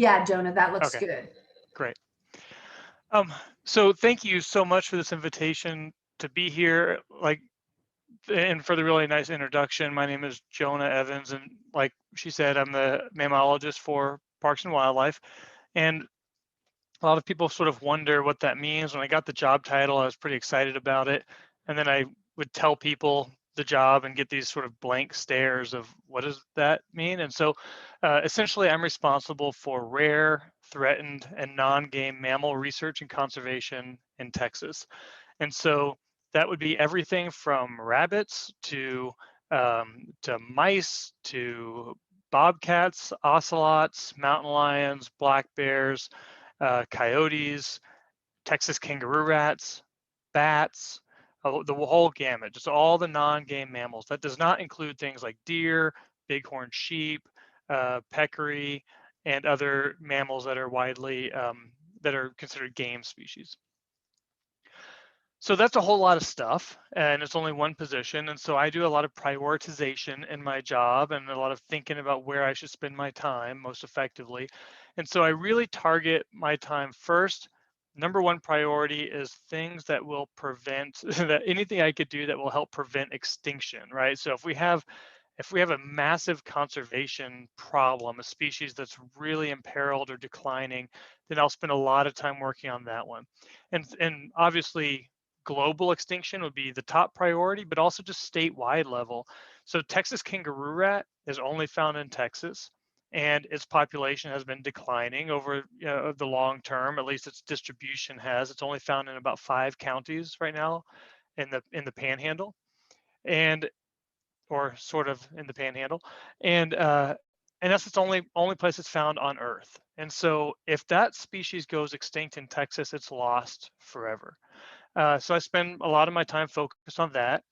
Yeah, Jonah, that looks Okay, good. great. So thank you so much for this invitation to be here, and for the really nice introduction. My name is Jonah Evans, and like she said, I'm the mammologist for Parks and Wildlife. And a lot of people sort of wonder what that means. When I got the job title, I was pretty excited about it. And then I would tell people the job and get these sort of blank stares of what does that mean? And so essentially, I'm responsible for rare, threatened, and non-game mammal research and conservation in Texas. And so that would be everything from rabbits to mice to bobcats, ocelots, mountain lions, black bears, coyotes, Texas kangaroo rats, bats, the whole gamut, just all the non-game mammals. That does not include things like deer, bighorn sheep, peccary, and other mammals that are widely that are considered game species. So that's a whole lot of stuff, and it's only one position. And so I do a lot of prioritization in my job and a lot of thinking about where I should spend my time most effectively. And so I really target my time first. Number one priority is things that will prevent that anything I could do that will help prevent extinction, right? So if we have a massive conservation problem, a species that's really imperiled or declining, then I'll spend a lot of time working on that one. And obviously global extinction would be the top priority, but also just statewide level. So Texas kangaroo rat is only found in Texas, and its population has been declining over the long term. At least its distribution has. It's only found in about 5 counties right now in the Panhandle, and or sort of in the Panhandle, and and that's its only place it's found on Earth. And so if that species goes extinct in Texas, it's lost forever. So I spend a lot of my time focused on that.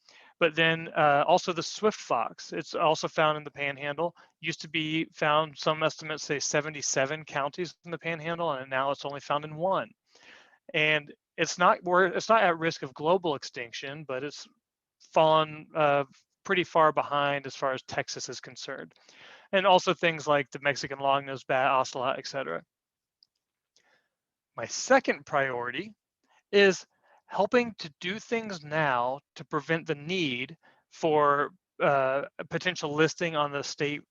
But then also the swift fox, it's also found in the Panhandle. Used to be found, some estimates say 77 counties in the Panhandle, and now it's only found in 1. And it's not at risk of global extinction, but it's fallen pretty far behind as far as Texas is concerned. And also things like the Mexican long-nosed bat, ocelot, etc. My second priority is helping to do things now to prevent the need for a potential listing on the state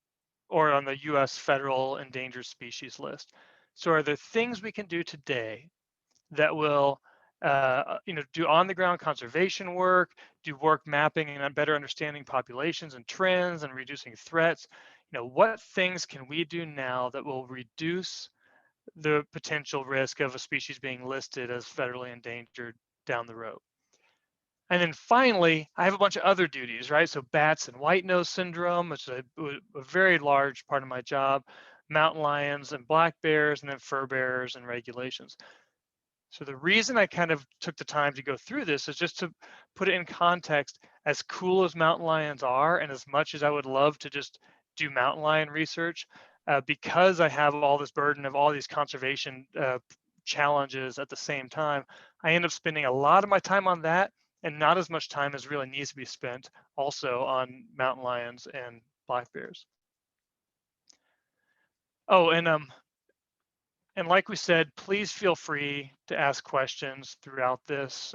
or on the US federal endangered species list. So are there things we can do today that will do on the ground conservation work, do work mapping and better understanding populations and trends and reducing threats? What things can we do now that will reduce the potential risk of a species being listed as federally endangered down the road? And then finally, I have a bunch of other duties, right? So bats and white nose syndrome, which is a very large part of my job, mountain lions and black bears, and then fur bearers and regulations. So the reason I kind of took the time to go through this is just to put it in context. As cool as mountain lions are, and as much as I would love to just do mountain lion research, because I have all this burden of all these conservation challenges at the same time, I end up spending a lot of my time on that and not as much time as really needs to be spent also on mountain lions and black bears. Oh, and like we said, please feel free to ask questions throughout this.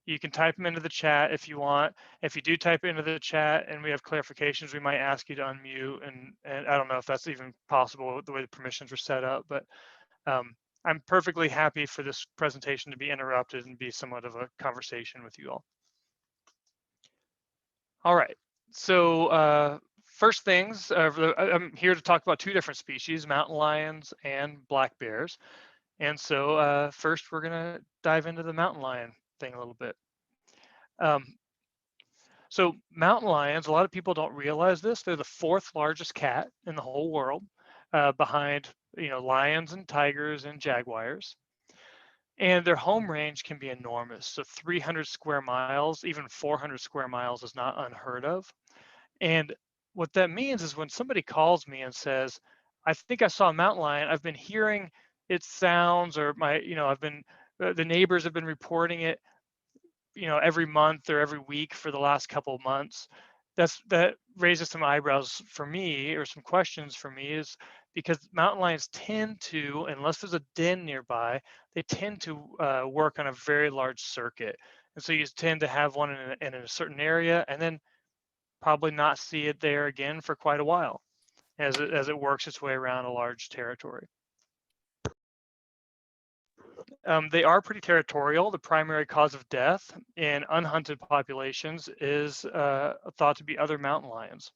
You can type them into the chat if you want. If you do type into the chat and we have clarifications, we might ask you to unmute. And I don't know if that's even possible with the way the permissions were set up, but I'm perfectly happy for this presentation to be interrupted and be somewhat of a conversation with you all. All right, so first things, I'm here to talk about 2 different species, mountain lions and black bears. And so first we're gonna dive into the mountain lion thing a little bit. Um, so mountain lions, a lot of people don't realize this, they're the 4th largest cat in the whole world, behind lions and tigers and jaguars. And their home range can be enormous. So 300 square miles, even 400 square miles is not unheard of. And what that means is when somebody calls me and says, I think I saw a mountain lion, I've been hearing its sounds, or the neighbors have been reporting it, every month or every week for the last couple of months. That raises some eyebrows for me, or some questions for me, is because mountain lions tend to, unless there's a den nearby, they tend to work on a very large circuit. And so you tend to have one in a certain area and then probably not see it there again for quite a while as it works its way around a large territory. They are pretty territorial. The primary cause of death in unhunted populations is thought to be other mountain lions.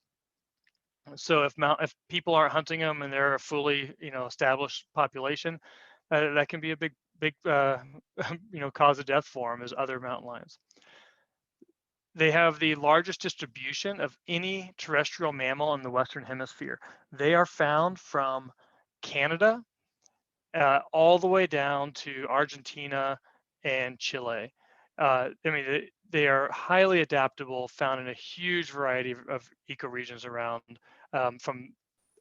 So if people aren't hunting them and they're a fully established population, that can be a big cause of death for them, is other mountain lions. They have the largest distribution of any terrestrial mammal in the Western Hemisphere. They are found from Canada all the way down to Argentina and Chile. I mean, they are highly adaptable, found in a huge variety of ecoregions from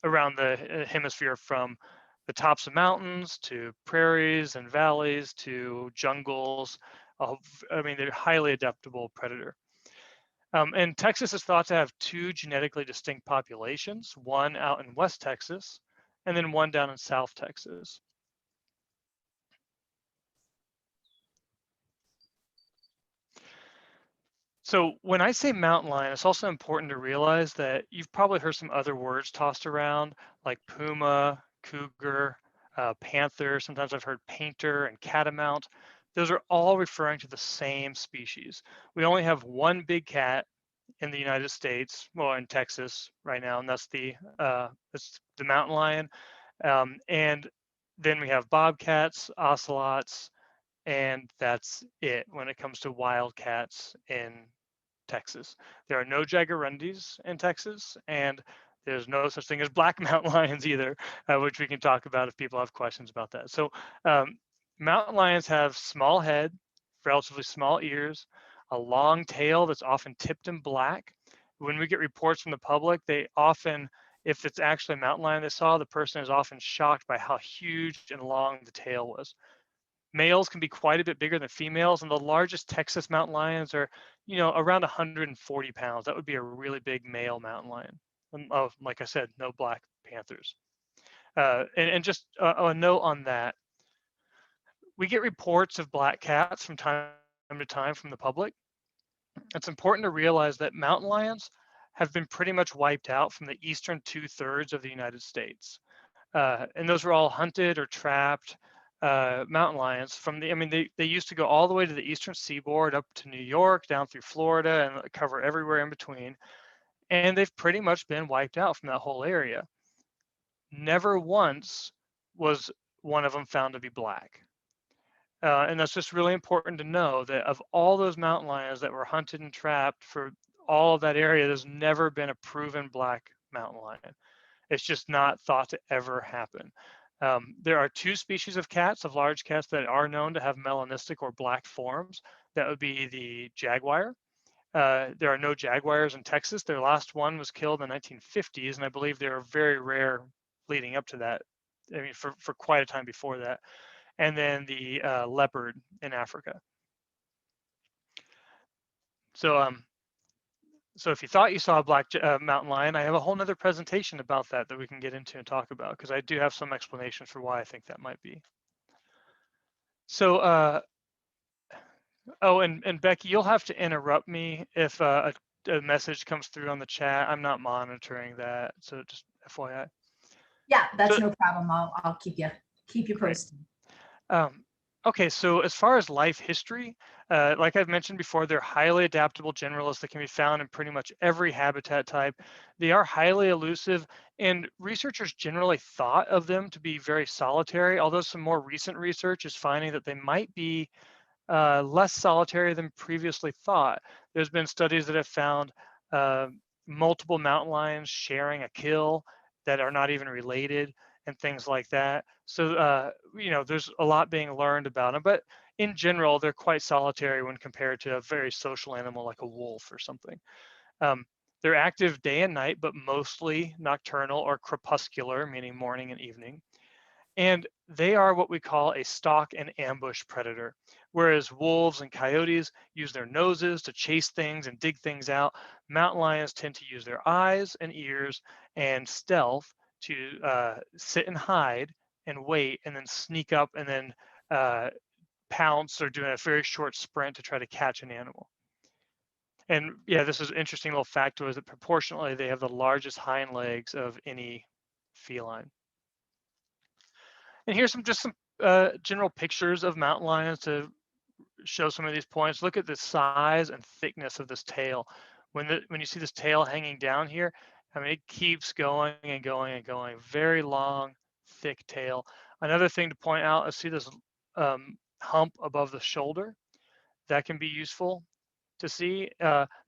around the hemisphere, from the tops of mountains to prairies and valleys to jungles. I mean, they're a highly adaptable predator. And Texas is thought to have two genetically distinct populations, one out in West Texas and then one down in South Texas. So when I say mountain lion, it's also important to realize that you've probably heard some other words tossed around like puma, cougar, panther. Sometimes I've heard painter and catamount. Those are all referring to the same species. We only have one big cat in the United States, well, in Texas right now, and that's the mountain lion. And then we have bobcats, ocelots, and that's it when it comes to wildcats in Texas. There are no jaguarundis in Texas, and there's no such thing as black mountain lions either, which we can talk about if people have questions about that. So mountain lions have small head, relatively small ears, a long tail that's often tipped and black. When we get reports from the public, they often, if it's actually a mountain lion they saw, the person is often shocked by how huge and long the tail was. Males can be quite a bit bigger than females, and the largest Texas mountain lions are, around 140 pounds. That would be a really big male mountain lion. And, like I said, no black panthers. And just a note on that, we get reports of black cats from time to time from the public. It's important to realize that mountain lions have been pretty much wiped out from the eastern 2/3 of the United States. And those were all hunted or trapped mountain lions they used to go all the way to the eastern seaboard up to New York, down through Florida, and cover everywhere in between. And they've pretty much been wiped out from that whole area. Never once was one of them found to be black. And that's just really important to know, that of all those mountain lions that were hunted and trapped for all of that area, there's never been a proven black mountain lion. It's just not thought to ever happen. There are two species of cats, of large cats, that are known to have melanistic or black forms. That would be the jaguar. There are no jaguars in Texas. Their last one was killed in the 1950s, and I believe they were very rare leading up to that. I mean, for quite a time before that. And then the leopard in Africa. So if you thought you saw a black mountain lion, I have a whole nother presentation about that we can get into and talk about, because I do have some explanations for why I think that might be. So, and Becky, you'll have to interrupt me if a message comes through on the chat. I'm not monitoring that, so just FYI. Yeah, that's no problem. I'll keep you posted. Okay, so as far as life history, like I've mentioned before, they're highly adaptable generalists that can be found in pretty much every habitat type. They are highly elusive, and researchers generally thought of them to be very solitary, although some more recent research is finding that they might be less solitary than previously thought. There's been studies that have found multiple mountain lions sharing a kill that are not even related, and things like that. So, there's a lot being learned about them, but in general, they're quite solitary when compared to a very social animal like a wolf or something. They're active day and night, but mostly nocturnal or crepuscular, meaning morning and evening. And they are what we call a stalk and ambush predator. Whereas wolves and coyotes use their noses to chase things and dig things out, mountain lions tend to use their eyes and ears and stealth to sit and hide and wait and then sneak up and then pounce or do a very short sprint to try to catch an animal. And yeah, this is an interesting little factoid is that proportionally they have the largest hind legs of any feline. And here's some general pictures of mountain lions to show some of these points. Look at the size and thickness of this tail. When you see this tail hanging down here, I mean, it keeps going and going and going. Very long, thick tail. Another thing to point out is see this hump above the shoulder. That can be useful to see.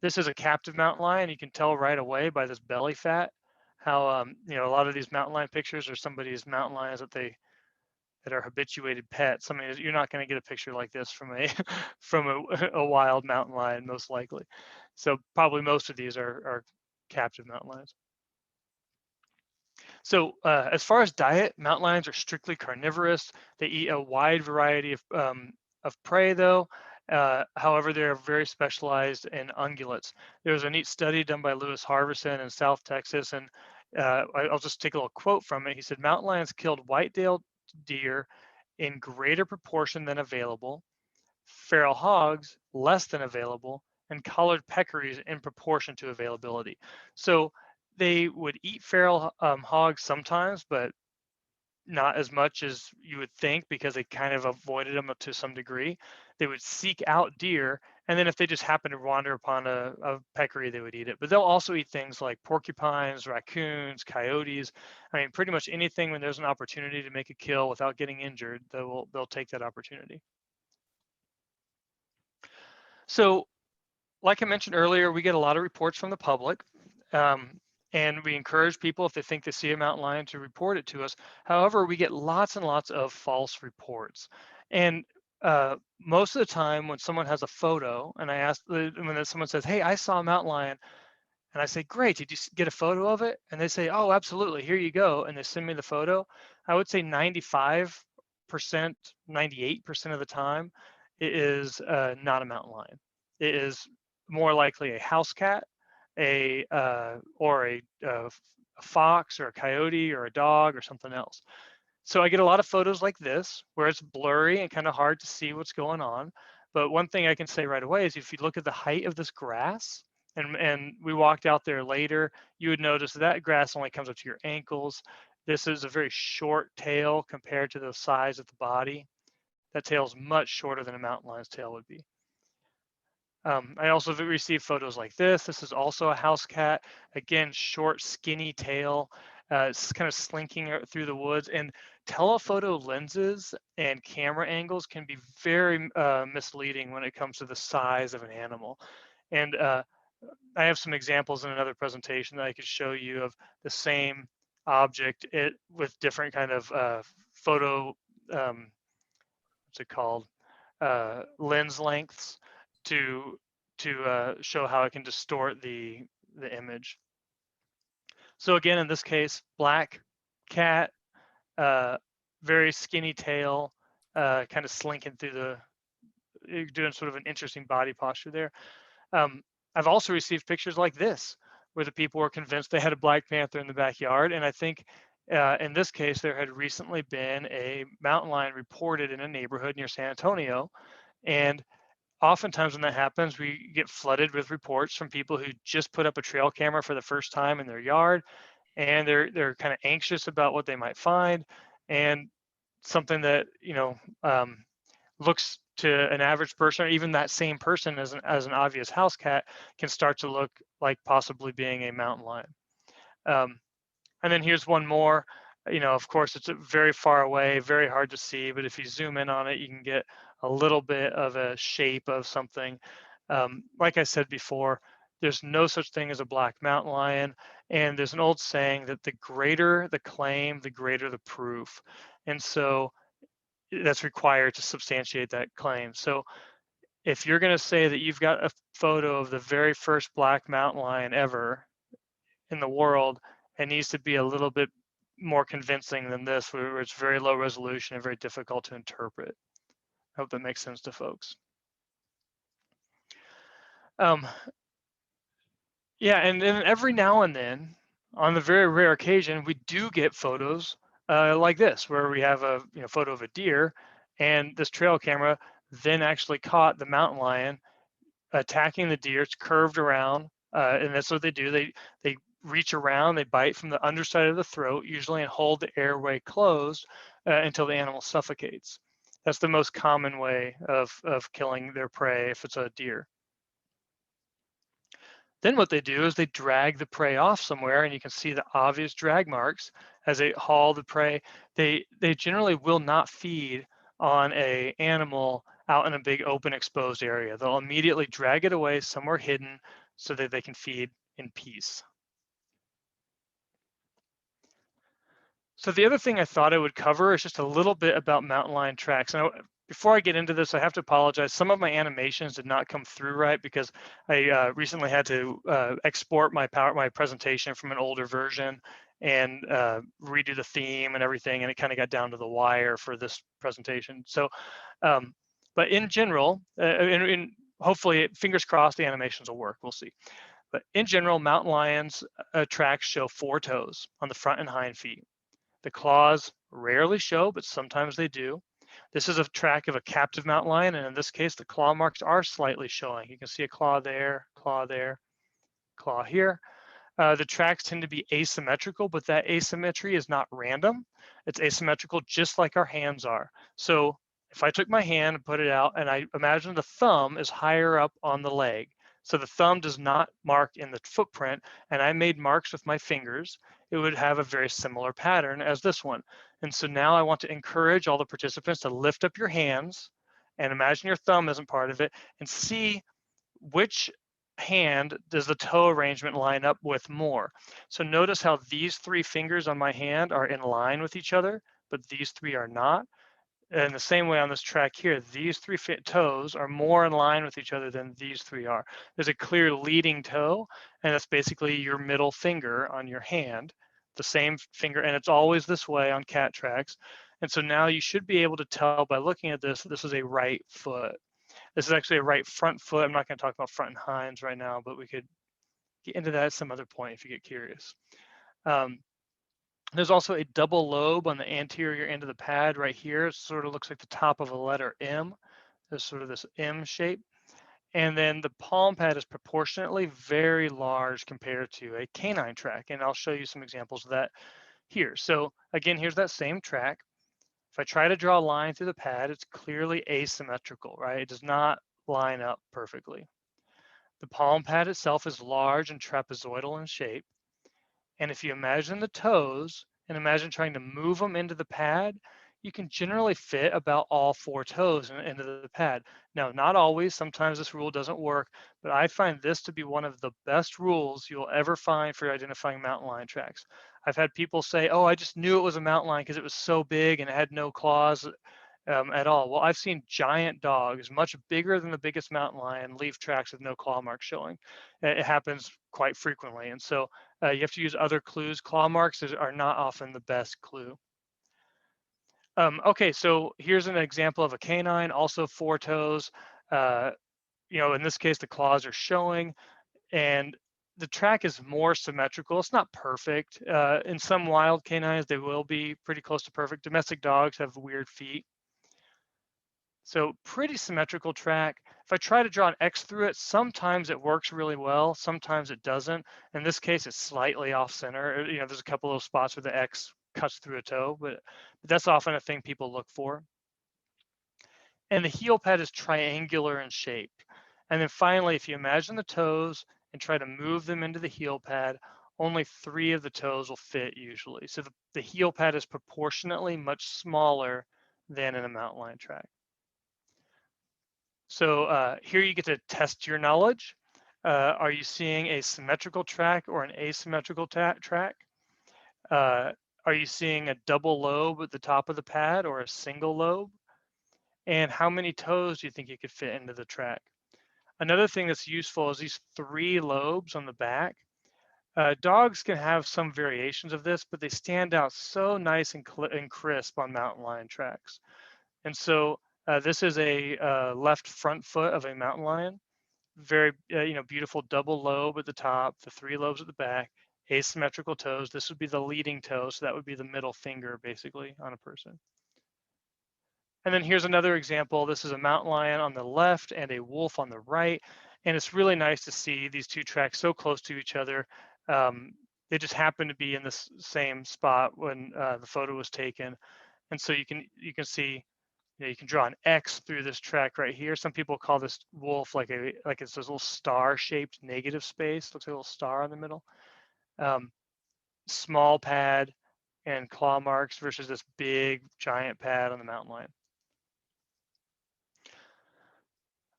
This is a captive mountain lion. You can tell right away by this belly fat how a lot of these mountain lion pictures are somebody's mountain lions that are habituated pets. I mean, you're not going to get a picture like this from a a wild mountain lion, most likely. So probably most of these are captive mountain lions. So as far as diet, mountain lions are strictly carnivorous. They eat a wide variety of prey, though. However, they're very specialized in ungulates. There was a neat study done by Lewis Harverson in South Texas, and I'll just take a little quote from it. He said, mountain lions killed white-tailed deer in greater proportion than available, feral hogs less than available, and collared peccaries in proportion to availability. So they would eat feral hogs sometimes, but not as much as you would think because they kind of avoided them to some degree. They would seek out deer, and then if they just happened to wander upon a peccary, they would eat it. But they'll also eat things like porcupines, raccoons, coyotes. I mean, pretty much anything when there's an opportunity to make a kill without getting injured, they'll take that opportunity. So like I mentioned earlier, we get a lot of reports from the public, and we encourage people if they think they see a mountain lion to report it to us. However, we get lots and lots of false reports. And most of the time when someone has a photo and I ask, when someone says, hey, I saw a mountain lion, and I say, great, did you get a photo of it? And they say, oh, absolutely, here you go. And they send me the photo. I would say 95%, 98% of the time, it is not a mountain lion. It is more likely a house cat, or a fox or a coyote or a dog or something else. So I get a lot of photos like this where it's blurry and kind of hard to see what's going on. But one thing I can say right away is if you look at the height of this grass, and we walked out there later, you would notice that grass only comes up to your ankles. This is a very short tail compared to the size of the body. That tail is much shorter than a mountain lion's tail would be. I also received photos like this. This is also a house cat. Again, short, skinny tail. It's kind of slinking through the woods. And telephoto lenses and camera angles can be very misleading when it comes to the size of an animal. And I have some examples in another presentation that I could show you of the same object with different kind of photo, what's it called, lens lengths to show how it can distort the image. So again, in this case, black cat, very skinny tail, kind of slinking through doing sort of an interesting body posture there. I've also received pictures like this, where the people were convinced they had a black panther in the backyard. And I think in this case, there had recently been a mountain lion reported in a neighborhood near San Antonio. And oftentimes when that happens, we get flooded with reports from people who just put up a trail camera for the first time in their yard, and they're kind of anxious about what they might find, and something that looks to an average person, or even that same person as an obvious house cat, can start to look like possibly being a mountain lion. And then here's one more. Of course, it's very far away, very hard to see, but if you zoom in on it, you can get a little bit of a shape of something. Like I said before, there's no such thing as a black mountain lion. And there's an old saying that the greater the claim, the greater the proof. And so that's required to substantiate that claim. So if you're going to say that you've got a photo of the very first black mountain lion ever in the world, it needs to be a little bit more convincing than this, where it's very low resolution and very difficult to interpret. I hope that makes sense to folks. Yeah, and then every now and then on the very rare occasion, we do get photos like this, where we have a photo of a deer, and this trail camera then actually caught the mountain lion attacking the deer. It's curved around, and that's what they do. They reach around, they bite from the underside of the throat, usually, and hold the airway closed until the animal suffocates. That's the most common way of killing their prey if it's a deer. Then what they do is they drag the prey off somewhere, and you can see the obvious drag marks as they haul the prey. They generally will not feed on a animal out in a big open exposed area. They'll immediately drag it away somewhere hidden so that they can feed in peace. So the other thing I thought I would cover is just a little bit about mountain lion tracks. And before I get into this, I have to apologize. Some of my animations did not come through right because I recently had to export my presentation from an older version and redo the theme and everything, and it kind of got down to the wire for this presentation. So, but in general, and hopefully, fingers crossed, the animations will work. We'll see. But in general, mountain lions tracks show 4 toes on the front and hind feet. The claws rarely show, but sometimes they do. This is a track of a captive mountain lion, and in this case, the claw marks are slightly showing. You can see a claw there, claw here. The tracks tend to be asymmetrical, but that asymmetry is not random. It's asymmetrical just like our hands are. So if I took my hand and put it out, and I imagine the thumb is higher up on the leg, so the thumb does not mark in the footprint, and I made marks with my fingers, it would have a very similar pattern as this one. And so now I want to encourage all the participants to lift up your hands and imagine your thumb isn't part of it and see which hand does the toe arrangement line up with more. So notice how these 3 fingers on my hand are in line with each other, but these 3 are not. And the same way on this track here, these 3 toes are more in line with each other than these 3 are. There's a clear leading toe, and that's basically your middle finger on your hand, the same finger, and it's always this way on cat tracks. And so now you should be able to tell by looking at this, this is a right foot. This is actually a right front foot. I'm not going to talk about front and hinds right now, but we could get into that at some other point if you get curious. There's also a double lobe on the anterior end of the pad right here. It sort of looks like the top of a letter M. There's sort of this M shape. And then the palm pad is proportionately very large compared to a canine track. And I'll show you some examples of that here. So again, here's that same track. If I try to draw a line through the pad, it's clearly asymmetrical, right? It does not line up perfectly. The palm pad itself is large and trapezoidal in shape. And if you imagine the toes and imagine trying to move them into the pad, you can generally fit about all 4 toes into the pad. Now, not always, sometimes this rule doesn't work, but I find this to be one of the best rules you'll ever find for identifying mountain lion tracks. I've had people say, oh, I just knew it was a mountain lion because it was so big and it had no claws at all. Well, I've seen giant dogs, much bigger than the biggest mountain lion, leave tracks with no claw marks showing. It happens quite frequently. And so you have to use other clues. Claw marks are not often the best clue. Okay, so here's an example of a canine, also 4 toes. In this case, the claws are showing, and the track is more symmetrical. It's not perfect. In some wild canines, they will be pretty close to perfect. Domestic dogs have weird feet. So pretty symmetrical track. If I try to draw an X through it, sometimes it works really well, sometimes it doesn't. In this case, it's slightly off center. There's a couple of spots where the X cuts through a toe, but that's often a thing people look for. And the heel pad is triangular in shape. And then finally, if you imagine the toes and try to move them into the heel pad, only 3 of the toes will fit usually. So the heel pad is proportionately much smaller than in a mountain lion track. So here you get to test your knowledge. Are you seeing a symmetrical track or an asymmetrical track? Are you seeing a double lobe at the top of the pad or a single lobe? And how many toes do you think you could fit into the track? Another thing that's useful is these 3 lobes on the back. Dogs can have some variations of this, but they stand out so nice and crisp on mountain lion tracks. And so this is a left front foot of a mountain lion. Very, beautiful double lobe at the top, the 3 lobes at the back, asymmetrical toes. This would be the leading toe, so that would be the middle finger basically on a person. And then here's another example. This is a mountain lion on the left and a wolf on the right. And it's really nice to see these two tracks so close to each other. They just happen to be in the same spot when the photo was taken. And so you can see, you can draw an X through this track right here. Some people call this wolf like it's this little star-shaped negative space. Looks like a little star in the middle. Small pad and claw marks versus this big giant pad on the mountain lion.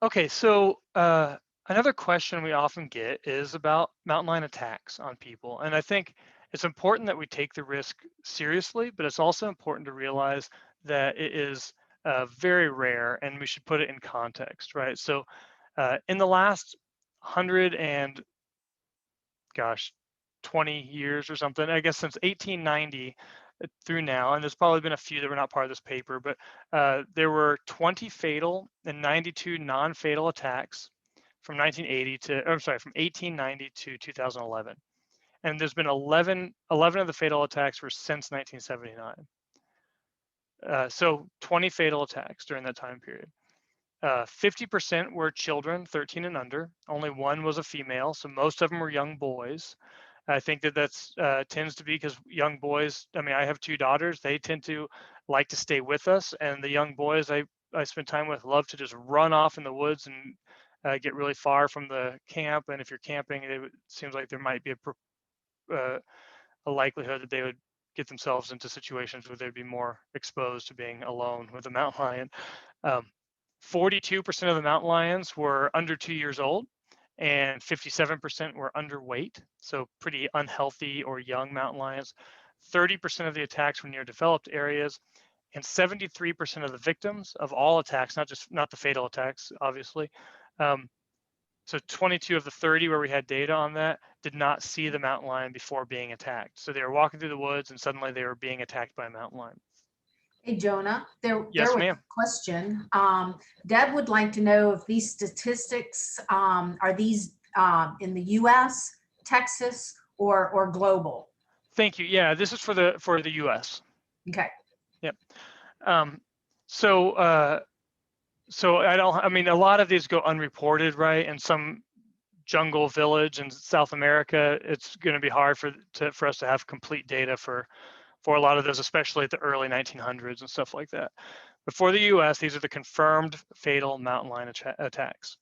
Okay, so another question we often get is about mountain lion attacks on people. And I think it's important that we take the risk seriously, but it's also important to realize that it is very rare and we should put it in context, right? So in the last 20 years or something, I guess since 1890 through now, and there's probably been a few that were not part of this paper, but there were 20 fatal and 92 non-fatal attacks from 1890 to 2011. And there's been 11 of the fatal attacks were since 1979. So 20 fatal attacks during that time period. 50% were children, 13 and under. Only one was a female, so most of them were young boys. I think that's tends to be because young boys, I mean, I have 2 daughters, they tend to like to stay with us, and the young boys I spend time with love to just run off in the woods and get really far from the camp. And if you're camping, it seems like there might be a likelihood that they would get themselves into situations where they'd be more exposed to being alone with a mountain lion. 42% of the mountain lions were under 2 years old, and 57% were underweight, so pretty unhealthy or young mountain lions. 30% of the attacks were near developed areas, and 73% of the victims of all attacks, not the fatal attacks, obviously. So 22 of the 30 where we had data on that did not see the mountain lion before being attacked. So they were walking through the woods and suddenly they were being attacked by a mountain lion. Hey, Jonah, there Yes, was ma'am. a question. Deb would like to know if these statistics, are these in the US, Texas, or global? Thank you. Yeah, this is for the US. Okay. Yep. So I mean, a lot of these go unreported, right? In some jungle village in South America, it's going to be hard for us to have complete data for a lot of those, especially at the early 1900s and stuff like that. But for the US, these are the confirmed fatal mountain lion attacks.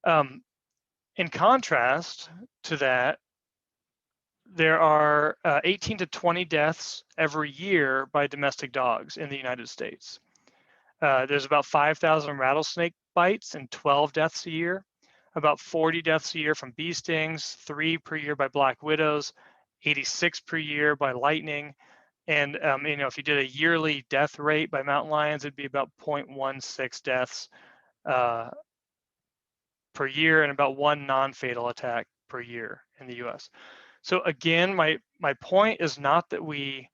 In contrast to that, there are 18 to 20 deaths every year by domestic dogs in the United States. There's about 5,000 rattlesnake bites and 12 deaths a year, about 40 deaths a year from bee stings, 3 per year by black widows, 86 per year by lightning. And if you did a yearly death rate by mountain lions, it'd be about 0.16 deaths per year and about 1 non-fatal attack per year in the US. So again, my point is not that we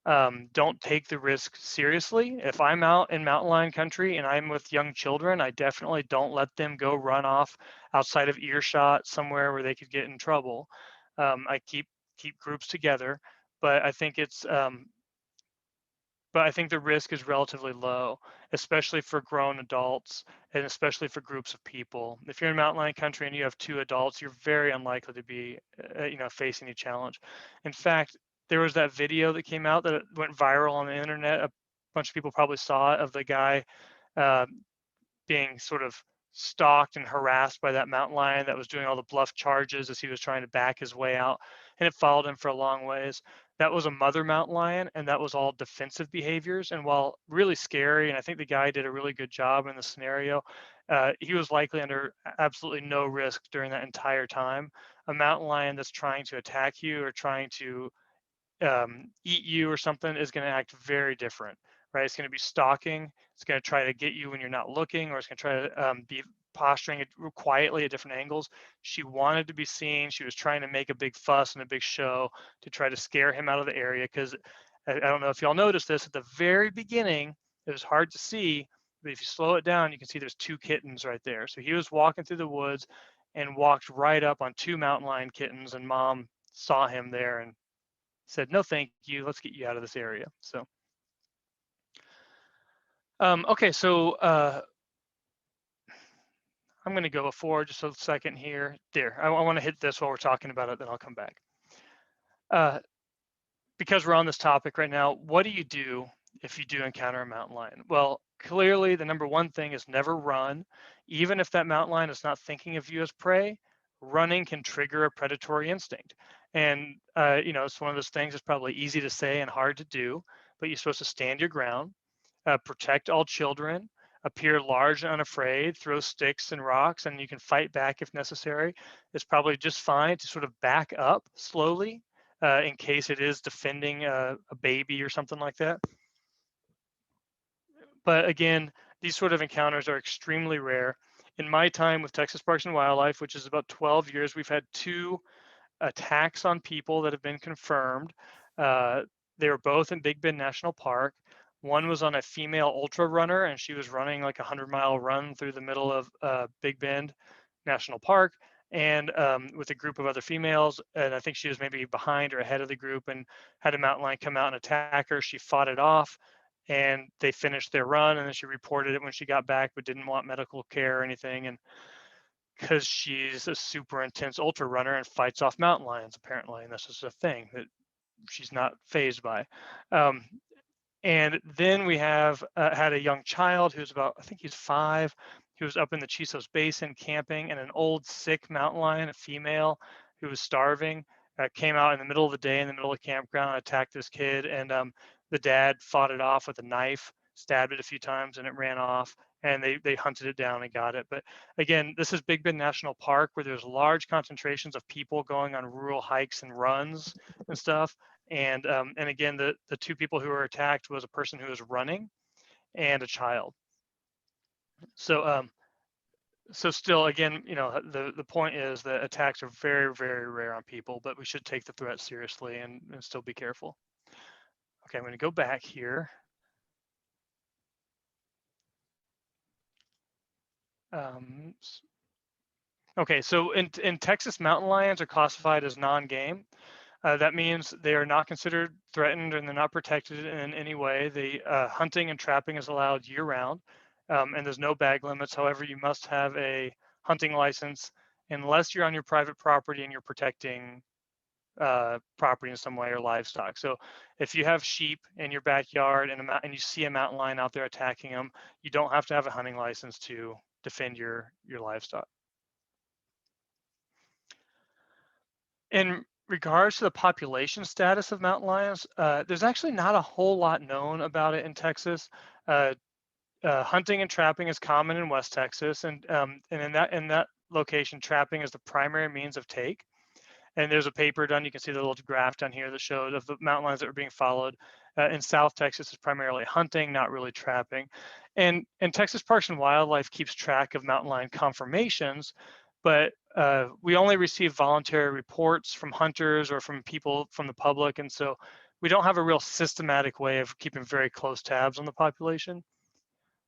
don't take the risk seriously. If I'm out in mountain lion country and I'm with young children, I definitely don't let them go run off outside of earshot somewhere where they could get in trouble. I keep groups together, but I think the risk is relatively low, especially for grown adults and especially for groups of people. If you're in mountain lion country and you have 2 adults, you're very unlikely to be, facing a challenge. In fact, there was that video that came out that went viral on the internet. A bunch of people probably saw it, of the guy being sort of stalked and harassed by that mountain lion that was doing all the bluff charges as he was trying to back his way out, and it followed him for a long ways. That was a mother mountain lion, and that was all defensive behaviors. And while really scary, and I think the guy did a really good job in the scenario, he was likely under absolutely no risk during that entire time. A mountain lion that's trying to attack you or trying to eat you or something is going to act very different, right? It's going to be stalking. It's going to try to get you when you're not looking, or it's going to try to be posturing quietly at different angles. She wanted to be seen. She was trying to make a big fuss and a big show to try to scare him out of the area, because I don't know if y'all noticed this at the very beginning. It was hard to see, but if you slow it down, you can see there's 2 kittens right there. So he was walking through the woods and walked right up on 2 mountain lion kittens, and mom saw him there and said, no, thank you. Let's get you out of this area. So, okay, so I'm going to go forward just a second here. There, I want to hit this while we're talking about it, then I'll come back. Because we're on this topic right now, what do you do if you do encounter a mountain lion? Well, clearly the number one thing is never run. Even if that mountain lion is not thinking of you as prey, running can trigger a predatory instinct. And, it's one of those things that's probably easy to say and hard to do, but you're supposed to stand your ground, protect all children, appear large and unafraid, throw sticks and rocks, and you can fight back if necessary. It's probably just fine to sort of back up slowly in case it is defending a baby or something like that. But again, these sort of encounters are extremely rare. In my time with Texas Parks and Wildlife, which is about 12 years, we've had 2 attacks on people that have been confirmed. They were both in Big Bend National Park. One was on a female ultra runner, and she was running like a 100-mile run through the middle of Big Bend National Park, and with a group of other females. And I think she was maybe behind or ahead of the group, and had a mountain lion come out and attack her. She fought it off, and they finished their run. And then she reported it when she got back, but didn't want medical care or anything. And because she's a super intense ultra runner and fights off mountain lions, apparently, and this is a thing that she's not fazed by. And then we have had a young child who's about, I think he's 5, who was up in the Chisos Basin camping, and an old sick mountain lion, a female who was starving, came out in the middle of the day in the middle of the campground, attacked this kid, and the dad fought it off with a knife, stabbed it a few times, and it ran off. And they hunted it down and got it. But again, this is Big Bend National Park, where there's large concentrations of people going on rural hikes and runs and stuff. And again, the 2 people who were attacked was a person who was running and a child. So so still, again, the point is that attacks are very, very rare on people, but we should take the threat seriously and still be careful. Okay, I'm going to go back here. Okay, so in Texas, mountain lions are classified as non-game. That means they are not considered threatened and they're not protected in any way. Hunting and trapping is allowed year-round, and there's no bag limits. However, you must have a hunting license unless you're on your private property and you're protecting property in some way or livestock. So if you have sheep in your backyard and you see a mountain lion out there attacking them, you don't have to have a hunting license to defend your livestock. In regards to the population status of mountain lions, there's actually not a whole lot known about it in Texas. Hunting and trapping is common in West Texas, and in that location, trapping is the primary means of take. And there's a paper done. You can see the little graph down here that showed of the mountain lions that were being followed. In South Texas, it's primarily hunting, not really trapping. And Texas Parks and Wildlife keeps track of mountain lion conformations, but we only receive voluntary reports from hunters or from people from the public. And so we don't have a real systematic way of keeping very close tabs on the population.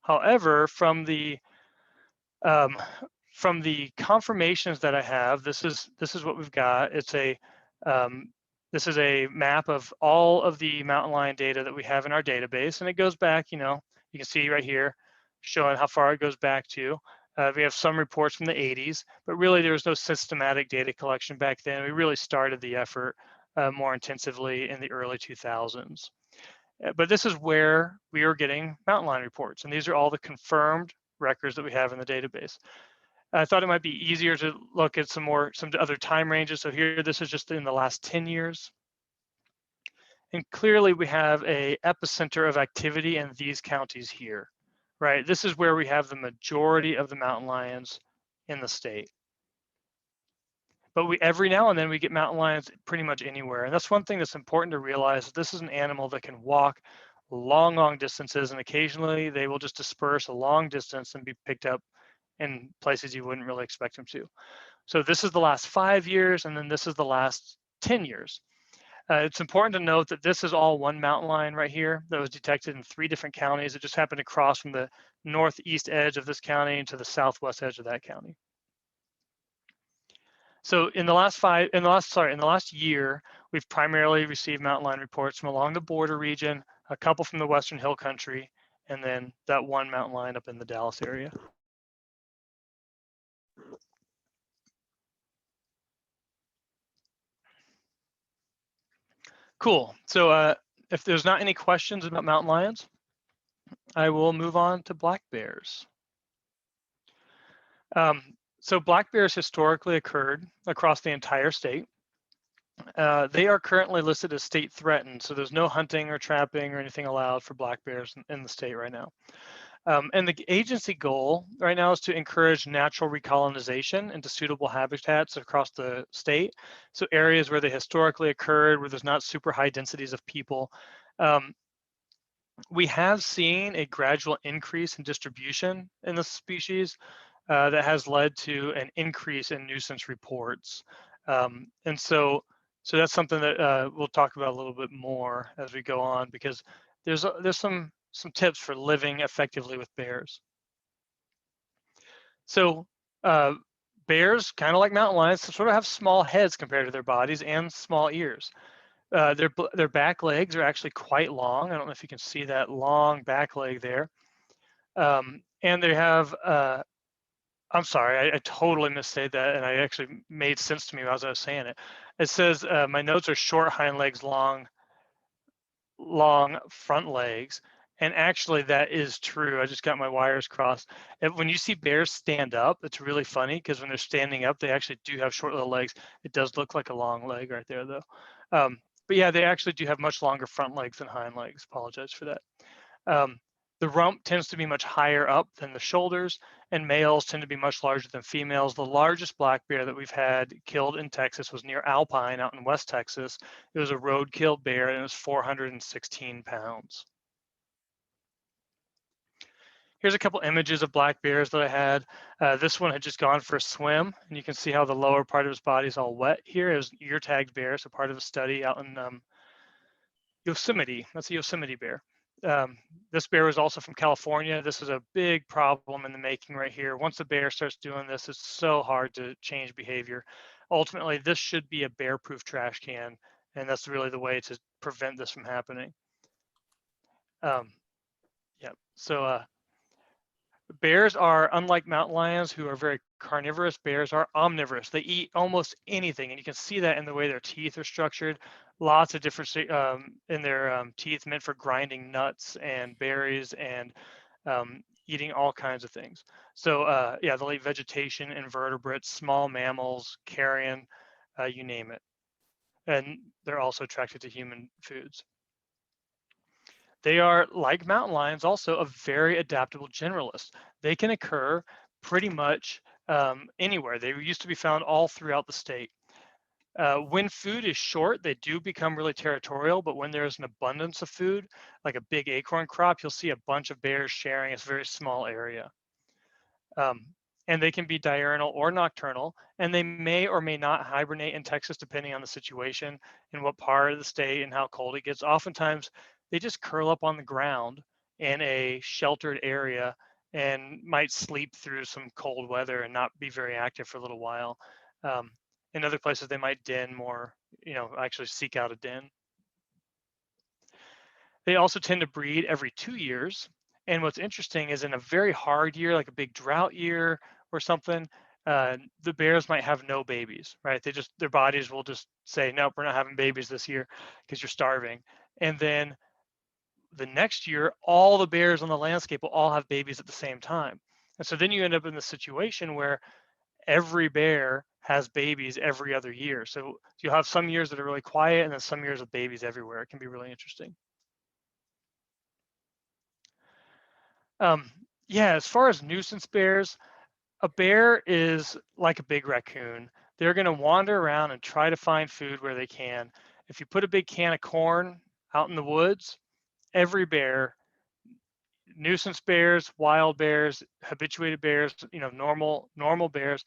However, from the conformations that I have, this is what we've got. It's this is a map of all of the mountain lion data that we have in our database, and it goes back, you can see right here, showing how far it goes back to. We have some reports from the 80s, but really there was no systematic data collection back then. We really started the effort more intensively in the early 2000s. But this is where we are getting mountain lion reports, and these are all the confirmed records that we have in the database. I thought it might be easier to look at some other time ranges. So here, this is just in the last 10 years. And clearly we have a epicenter of activity in these counties here, right? This is where we have the majority of the mountain lions in the state. But every now and then we get mountain lions pretty much anywhere. And that's one thing that's important to realize. This is an animal that can walk long, long distances, and occasionally they will just disperse a long distance and be picked up in places you wouldn't really expect them to. So this is the last 5 years, and then this is the last 10 years. It's important to note that this is all one mountain lion right here that was detected in 3 different counties. It just happened to cross from the northeast edge of this county into the southwest edge of that county. So in the last year, we've primarily received mountain lion reports from along the border region, a couple from the Western Hill Country, and then that one mountain lion up in the Dallas area. Cool. So if there's not any questions about mountain lions, I will move on to black bears. So black bears historically occurred across the entire state. They are currently listed as state threatened, so there's no hunting or trapping or anything allowed for black bears in the state right now. And the agency goal right now is to encourage natural recolonization into suitable habitats across the state. So areas where they historically occurred, where there's not super high densities of people. We have seen a gradual increase in distribution in the species that has led to an increase in nuisance reports. And so that's something that we'll talk about a little bit more as we go on, because there's some tips for living effectively with bears. So bears, kind of like mountain lions, sort of have small heads compared to their bodies and small ears. Their back legs are actually quite long. I don't know if you can see that long back leg there. And they have, I'm sorry, I totally missaid that, and I actually made sense to me as I was saying it. It says my notes are short hind legs, long front legs. And actually that is true. I just got my wires crossed. And when you see bears stand up, it's really funny because when they're standing up, they actually do have short little legs. It does look like a long leg right there though. But yeah, they actually do have much longer front legs than hind legs. Apologize for that. The rump tends to be much higher up than the shoulders, and males tend to be much larger than females. The largest black bear that we've had killed in Texas was near Alpine out in West Texas. It was a road-killed bear, and it was 416 pounds. Here's a couple images of black bears that I had. This one had just gone for a swim, and you can see how the lower part of his body is all wet here. It was an ear-tagged bear, so part of a study out in Yosemite. That's a Yosemite bear. This bear was also from California. This is a big problem in the making right here. Once a bear starts doing this, it's so hard to change behavior. Ultimately, this should be a bear-proof trash can, and that's really the way to prevent this from happening. Yeah, so bears are, unlike mountain lions, who are very carnivorous, bears are omnivorous. They eat almost anything, and you can see that in the way their teeth are structured. Lots of different in their teeth, meant for grinding nuts and berries and eating all kinds of things. So yeah, they'll eat vegetation, invertebrates, small mammals, carrion, you name it. And they're also attracted to human foods. They are, like mountain lions, also a very adaptable generalist. They can occur pretty much anywhere. They used to be found all throughout the state. When food is short, they do become really territorial, but when there's an abundance of food, like a big acorn crop, you'll see a bunch of bears sharing a very small area. And they can be diurnal or nocturnal, and they may or may not hibernate in Texas, depending on the situation and what part of the state and how cold it gets. Oftentimes, they just curl up on the ground in a sheltered area and might sleep through some cold weather and not be very active for a little while. In other places, they might den more, actually seek out a den. They also tend to breed every 2 years. And what's interesting is in a very hard year, like a big drought year or something, the bears might have no babies, right? Their bodies will just say, nope, we're not having babies this year because you're starving. And then the next year, all the bears on the landscape will all have babies at the same time. And so then you end up in the situation where every bear has babies every other year. So you'll have some years that are really quiet and then some years with babies everywhere. It can be really interesting. Yeah, as far as nuisance bears, a bear is like a big raccoon. They're going to wander around and try to find food where they can. If you put a big can of corn out in the woods, every bear, nuisance bears, wild bears, habituated bears, normal bears,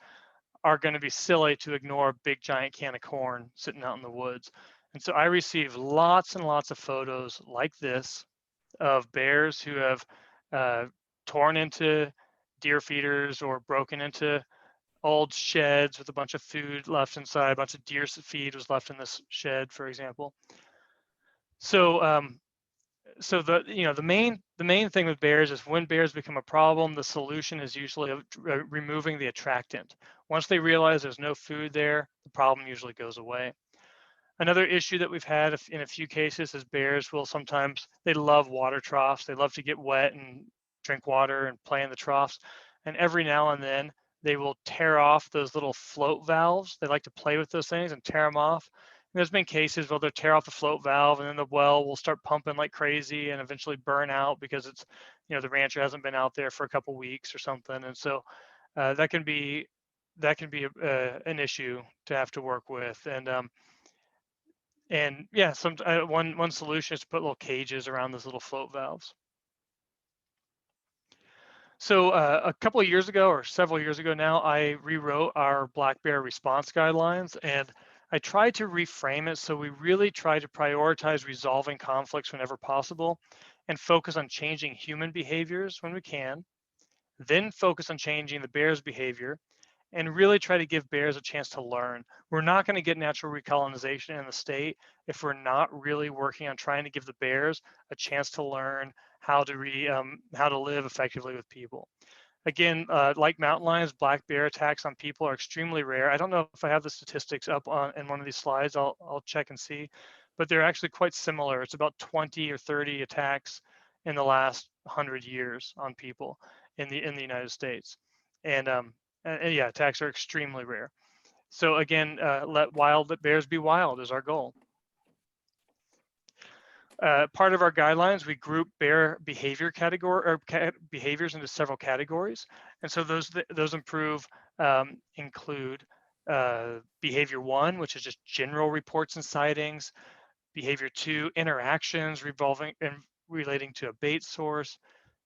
are going to be silly to ignore a big giant can of corn sitting out in the woods. And so I receive lots and lots of photos like this of bears who have torn into deer feeders or broken into old sheds with a bunch of food left inside, a bunch of deer feed was left in this shed, for example. So so the main thing with bears is when bears become a problem, the solution is usually removing the attractant. Once they realize there's no food there, the problem usually goes away. Another issue that we've had in a few cases is bears will sometimes, they love water troughs. They love to get wet and drink water and play in the troughs. And every now and then they will tear off those little float valves. They like to play with those things and tear them off. And there's been cases where they'll tear off the float valve and then the well will start pumping like crazy and eventually burn out because it's, the rancher hasn't been out there for a couple weeks or something. And so that can be an issue to have to work with. And yeah, one solution is to put little cages around those little float valves. So a couple of years ago, or several years ago now, I rewrote our black bear response guidelines, and I tried to reframe it so we really try to prioritize resolving conflicts whenever possible and focus on changing human behaviors when we can, then focus on changing the bear's behavior, and really try to give bears a chance to learn. We're not going to get natural recolonization in the state if we're not really working on trying to give the bears a chance to learn how to live effectively with people. Again, like mountain lions, black bear attacks on people are extremely rare. I don't know if I have the statistics up in one of these slides. I'll check and see, but they're actually quite similar. It's about 20 or 30 attacks in the last 100 years on people in the United States, and yeah, attacks are extremely rare. So again, let wild bears be wild is our goal. Part of our guidelines, we group bear behavior behaviors into several categories, and so those include behavior 1, which is just general reports and sightings. Behavior 2, interactions revolving and relating to a bait source.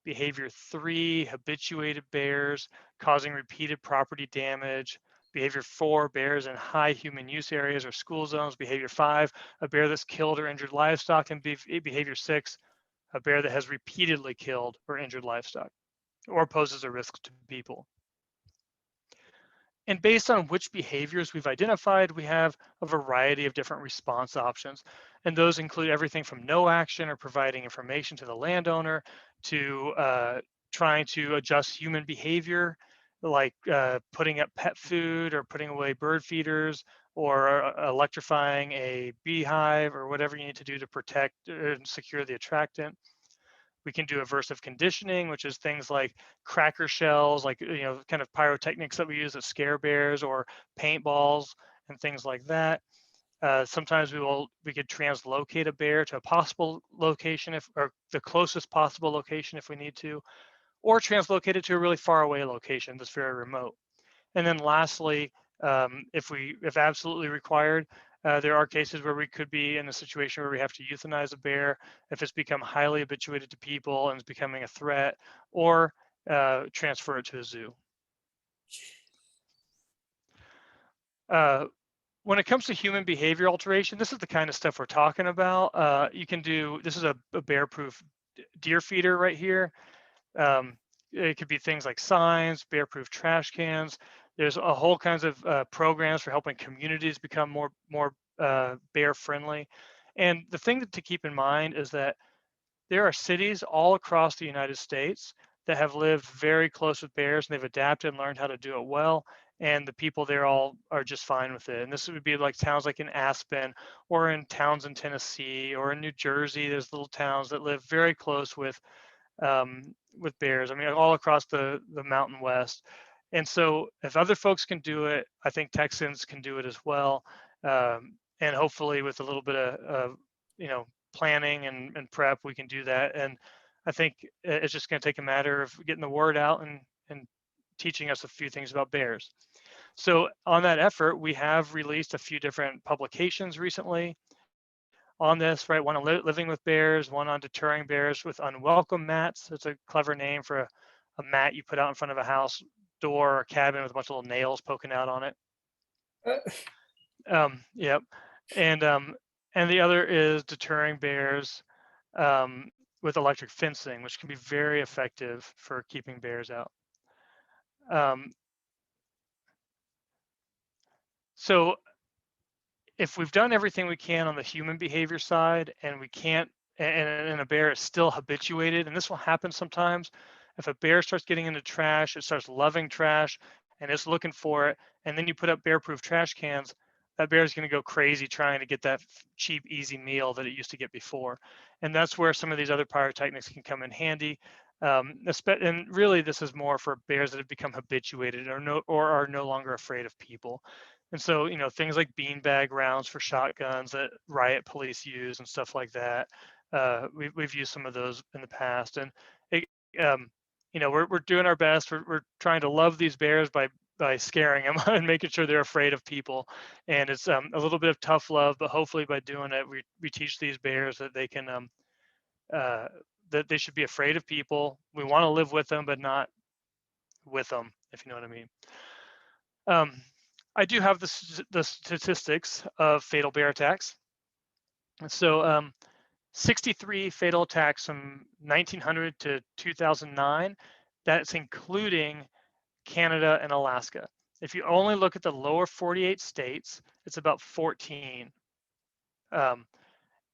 Behavior 3, habituated bears causing repeated property damage. Behavior 4, bears in high human use areas or school zones. Behavior 5, a bear that's killed or injured livestock. And behavior 6, a bear that has repeatedly killed or injured livestock or poses a risk to people. And based on which behaviors we've identified, we have a variety of different response options. And those include everything from no action or providing information to the landowner to trying to adjust human behavior, like putting up pet food or putting away bird feeders or electrifying a beehive or whatever you need to do to protect and secure the attractant. We can do aversive conditioning, which is things like cracker shells, like kind of pyrotechnics that we use that scare bears, or paintballs and things like that. Sometimes we could translocate a bear to a possible location or the closest possible location if we need to, or translocate it to a really far away location that's very remote. And then lastly, if absolutely required, there are cases where we could be in a situation where we have to euthanize a bear if it's become highly habituated to people and is becoming a threat, or transfer it to a zoo. When it comes to human behavior alteration, this is the kind of stuff we're talking about. This is a bear-proof deer feeder right here. It could be things like signs, bear-proof trash cans. There's a whole kinds of programs for helping communities become more bear-friendly. And the thing to keep in mind is that there are cities all across the United States that have lived very close with bears, and they've adapted and learned how to do it well. And the people there all are just fine with it. And this would be like towns like in Aspen, or in towns in Tennessee, or in New Jersey. There's little towns that live very close with bears. I mean, all across the Mountain West. And so if other folks can do it, I think Texans can do it as well. And hopefully with a little bit of planning and prep, we can do that. And I think it's just going to take a matter of getting the word out and teaching us a few things about bears. So on that effort, we have released a few different publications recently on this, right? One on living with bears, one on deterring bears with unwelcome mats. It's a clever name for a mat you put out in front of a house door or cabin with a bunch of little nails poking out on it. Yep. And the other is deterring bears with electric fencing, which can be very effective for keeping bears out. So if we've done everything we can on the human behavior side and we can't, and a bear is still habituated, and this will happen sometimes, if a bear starts getting into trash, it starts loving trash and it's looking for it, and then you put up bear-proof trash cans, that bear is going to go crazy trying to get that cheap, easy meal that it used to get before. And that's where some of these other pyrotechnics can come in handy. And really, this is more for bears that have become habituated or are no longer afraid of people. And so, things like beanbag rounds for shotguns that riot police use and stuff like that. We've used some of those in the past, and it, um, we're doing our best. We're trying to love these bears by scaring them and making sure they're afraid of people. And it's a little bit of tough love, but hopefully by doing it, we teach these bears that they can that they should be afraid of people. We want to live with them, but not with them, if you know what I mean. I do have the statistics of fatal bear attacks. So 63 fatal attacks from 1900 to 2009. That's including Canada and Alaska. If you only look at the lower 48 states, it's about 14.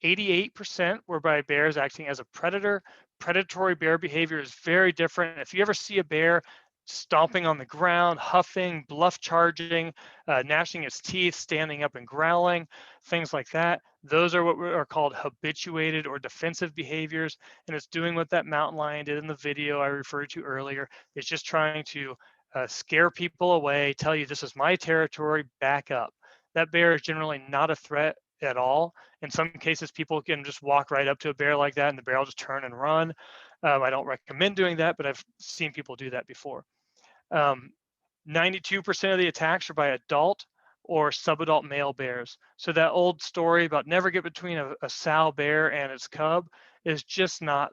88% were by bears acting as a predator. Predatory bear behavior is very different. If you ever see a bear stomping on the ground, huffing, bluff charging, gnashing its teeth, standing up and growling, things like that, those are what are called habituated or defensive behaviors. And it's doing what that mountain lion did in the video I referred to earlier. It's just trying to scare people away, tell you this is my territory, back up. That bear is generally not a threat at all. In some cases, people can just walk right up to a bear like that and the bear will just turn and run. I don't recommend doing that, but I've seen people do that before. 92% of the attacks are by adult or subadult male bears. So that old story about never get between a sow bear and its cub is just not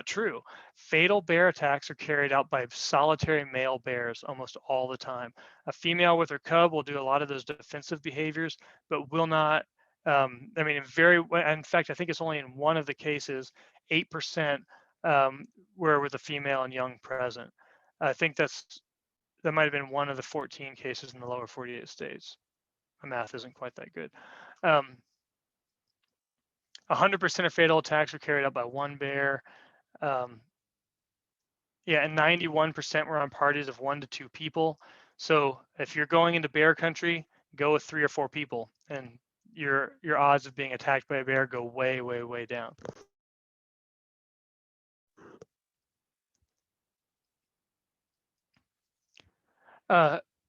true. Fatal bear attacks are carried out by solitary male bears almost all the time. A female with her cub will do a lot of those defensive behaviors, but will not. In fact, I think it's only in one of the cases, 8% were with a female and young present. I think that might have been one of the 14 cases in the lower 48 states. My math isn't quite that good. 100% of fatal attacks were carried out by one bear. And 91% were on parties of 1 to 2 people. So if you're going into bear country, go with 3 or 4 people, and your odds of being attacked by a bear go way, way, way down.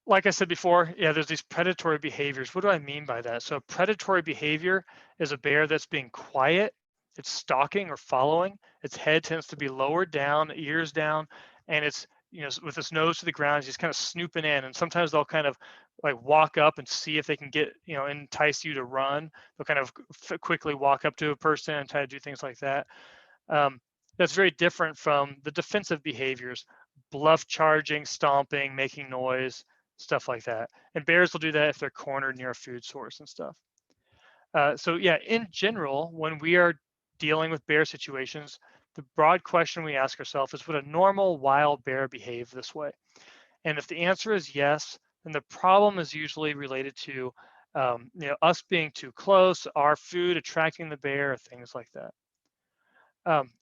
Like I said before, there's these predatory behaviors. What do I mean by that? So a predatory behavior is a bear that's being quiet, it's stalking or following. Its head tends to be lowered down, ears down, and it's with its nose to the ground, he's kind of snooping in. And sometimes they'll kind of like walk up and see if they can get entice you to run. They'll kind of quickly walk up to a person and try to do things like that. That's very different from the defensive behaviors, bluff charging, stomping, making noise, stuff like that. And bears will do that if they're cornered near a food source and stuff. In general, when we are dealing with bear situations, the broad question we ask ourselves is, would a normal wild bear behave this way? And if the answer is yes, then the problem is usually related to us being too close, our food attracting the bear, things like that.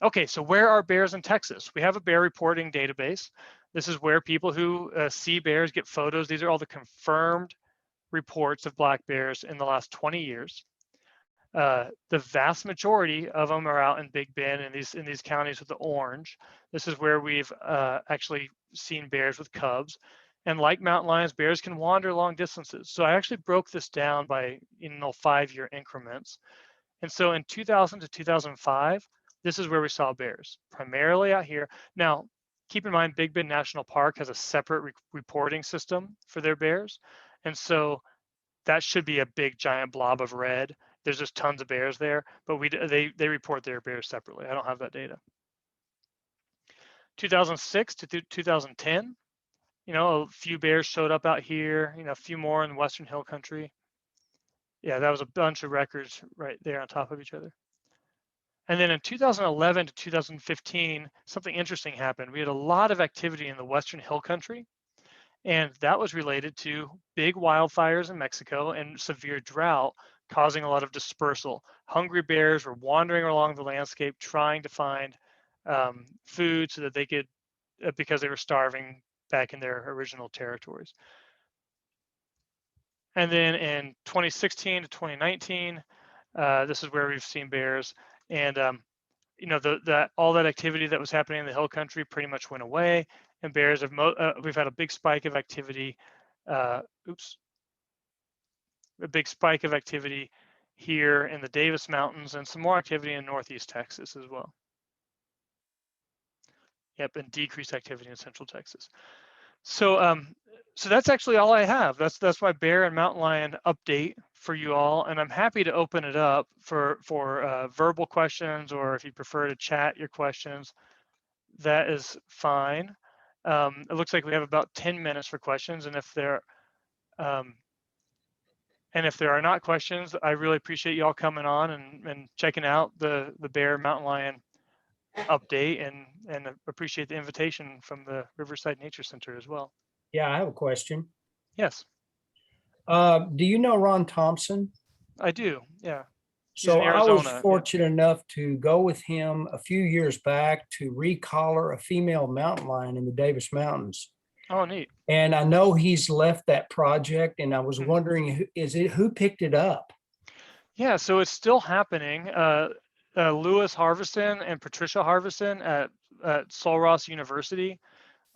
Okay, so where are bears in Texas? We have a bear reporting database. This is where people who see bears get photos. These are all the confirmed reports of black bears in the last 20 years. The vast majority of them are out in Big Bend in these counties with the orange. This is where we've actually seen bears with cubs. And like mountain lions, bears can wander long distances. So I actually broke this down by 5-year increments. And so in 2000 to 2005, this is where we saw bears, primarily out here. Now, keep in mind, Big Bend National Park has a separate reporting system for their bears. And so that should be a big, giant blob of red. There's just tons of bears there, but they report their bears separately. I don't have that data. 2006 to 2010, a few bears showed up out here, a few more in the Western Hill Country. Yeah, that was a bunch of records right there on top of each other. And then in 2011 to 2015, something interesting happened. We had a lot of activity in the Western Hill Country, And that was related to big wildfires in Mexico and severe drought causing a lot of dispersal. Hungry bears were wandering along the landscape trying to find food so that they could, because they were starving back in their original territories. And then in 2016 to 2019, this is where we've seen bears, and you know, all that activity that was happening in the hill country pretty much went away, and bears have we've had a big spike of activity. A big spike of activity here in the Davis Mountains, and some more activity in Northeast Texas as well. Yep, and decreased activity in Central Texas. So so that's actually all I have. That's my bear and mountain lion update for you all, and I'm happy to open it up for verbal questions, or if you prefer to chat your questions, that is fine. It looks like we have about 10 minutes for questions, and if there are not questions, I really appreciate you all coming on and checking out the bear mountain lion update, and appreciate the invitation from the Riverside Nature Center as well. Yeah, I have a question. Yes, Do you know Ron Thompson? I do. Yeah. He's So in I was Arizona. fortunate enough to go with him a few years back to recollar a female mountain lion in the Davis Mountains. Oh, neat. And I know he's left that project, and I was wondering, who picked it up? Yeah, so it's still happening. Lewis Harveston and Patricia Harveston at Sul Ross University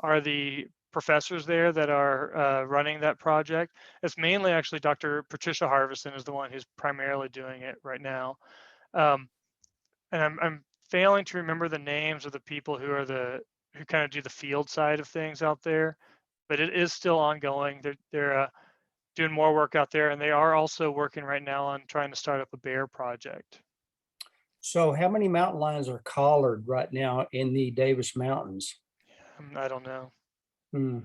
are the professors there that are running that project. It's mainly actually Dr. Patricia Harveston is the one who's primarily doing it right now. And I'm failing to remember the names of the people who kind of do the field side of things out there, but it is still ongoing. They're doing more work out there, and they are also working right now on trying to start up a bear project. So how many mountain lions are collared right now in the Davis Mountains? I don't know. Hmm.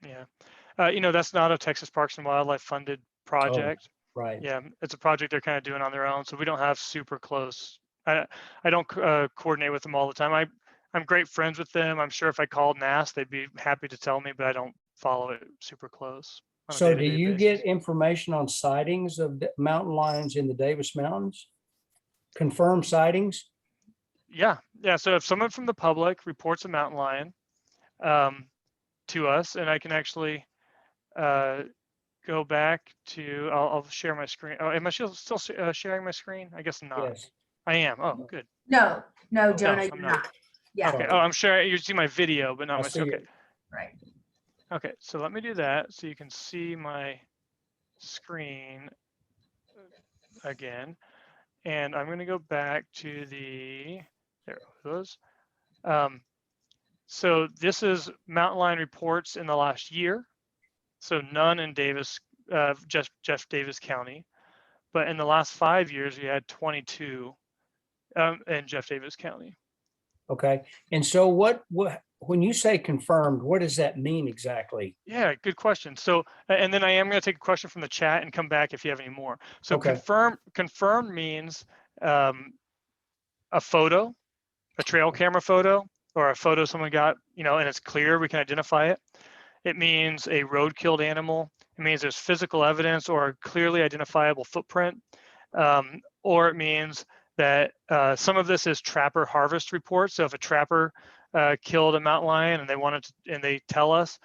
Yeah. You know, that's not a Texas Parks and Wildlife funded project. Right. Yeah, it's a project they're kind of doing on their own, so we don't have super close. I don't coordinate with them all the time. I'm great friends with them. I'm sure if I called and asked, they'd be happy to tell me, but I don't follow it super close on a So do day-to-day you basis. get information on sightings of mountain lions in the Davis Mountains? Confirmed sightings? Yeah. So if someone from the public reports a mountain lion to us, and I can actually go back to, I'll share my screen. Oh, am I still sharing my screen? I guess not. Yes. I am. Oh, good. No, Jonah, I'm you're not. not. Yeah, Okay. Oh, I'm sharing. You see my video, but not I my. see Okay. it. right. Okay. So let me do that so you can see my screen again, and I'm going to go back to there it was. So this is mountain lion reports in the last year. So none in Davis, Jeff Davis County, but in the last 5 years we had 22 in Jeff Davis County. Okay. And so what when you say confirmed, what does that mean exactly? Yeah, good question. So, and then I am going to take a question from the chat and come back if you have any more. So Okay. confirmed means a photo, a trail camera photo, or a photo someone got, you know, and it's clear, we can identify it. It means a road-killed animal. It means there's physical evidence or a clearly identifiable footprint. Or it means that some of this is trapper harvest reports. So if a trapper killed a mountain lion and they tell us,